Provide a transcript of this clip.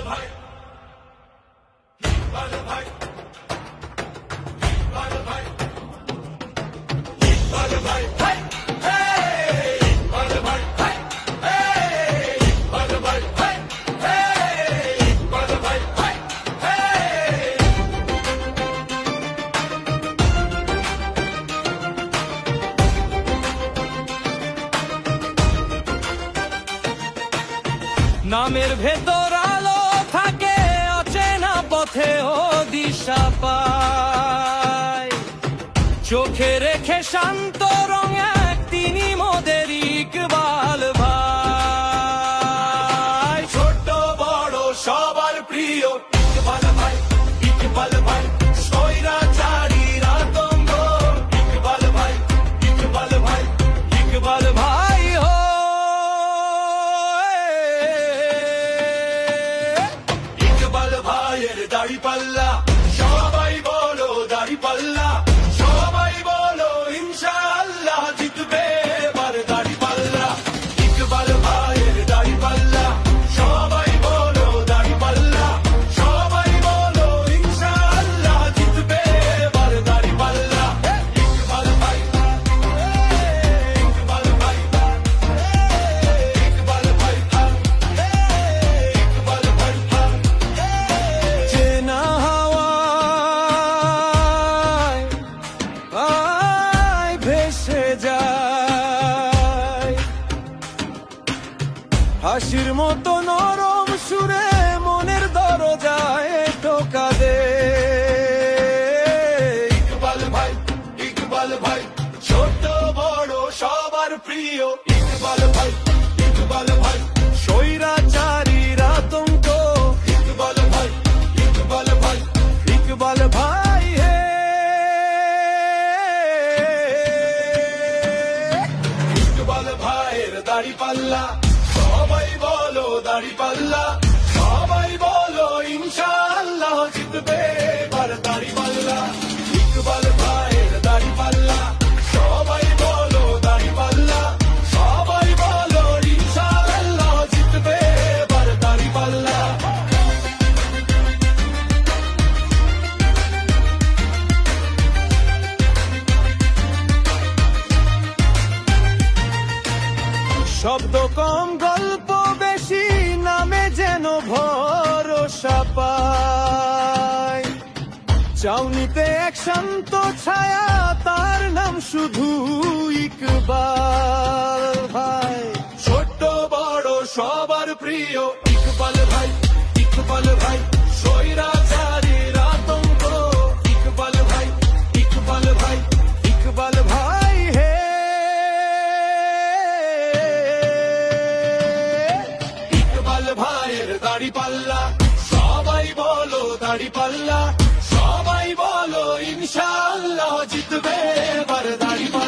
ভাই ইকবাল ভাই ইকবাল ভাই ইকবাল ভাই হাই হে ইকবাল ভাই হাই হে ইকবাল ভাই হাই হে ইকবাল ভাই হাই হে নামের ভেতর আলো থাকে অচেনা পথে ও দিশা পায় চোখে রেখে শান্ত রং এক তিনি মোদের ইকবাল ভাই ছোট বড় সবার প্রিয় ইকবাল ভাই ইকবাল ভাই স্বৈরাচারীর আতঙ্ক ইকবাল ভাই ইকবাল ভাই ইকবাল ভাই হো ইকবাল ভাইয়ের দাড়ি পাল্লা সবাই বলো দাড়ি পাল্লা সবাই বলো ইনশাআল্লাহ জিতবে এবার দাড়ি পাল্লা ইকবাল ভাইয়ের দাড়ি পাল্লা সবাই বলো দাড়ি পাল্লা সবাই বলো ইনশাআল্লাহ জিতবে এবার দাড়ি পাল্লা ইকবাল ভাই ইকবাল ভাই ইকবাল ভাই ইকবাল ভাই চেনা হাওয়ায় ভেসে যায় হাসির মতো নরম সুরে মনের দরজায় টোকা দে ইকবাল ভাই ইকবাল ভাই ছোট বড় সবার প্রিয় ইকবাল ভাই ইকবাল ভাই স্বৈরাচারীর আতঙ্ক ইকবাল ভাই ইকবাল ভাই ইকবাল ভাই হে ইকবাল ভাইয়ের দাড়ি পাল্লা সবাই বলো দাড়ি পাল্লা সবাই বলো ইনশাআল্লাহ জিতবে এবার দাড়ি পাল্লা ইকবাল ভাইয়ের দাড়ি পাল্লা সবাই বলো দাড়ি পাল্লা সবাই বলো ইনশাআল্লাহ জিতবে এবার দাড়ি পাল্লা শব্দ কম গল্প বেশি নামে যেন ভরসা পায় চাউনিতে এক শান্ত ছায়া তার নাম শুধু ইকবাল ভাই ছোট বড় সবার প্রিয় ইকবাল ভাই ইকবাল ভাই স্বৈরাচারীর আতঙ্ক ইকবাল ভাই ইকবাল ভাই ইকবাল ভাই হে ইকবাল ভাইয়ের দাড়ি পাল্লা সবাই বলো দাড়ি পাল্লা সবাই বলো ইনশাআল্লাহ জিতবে এবার দাড়ি পাল্লা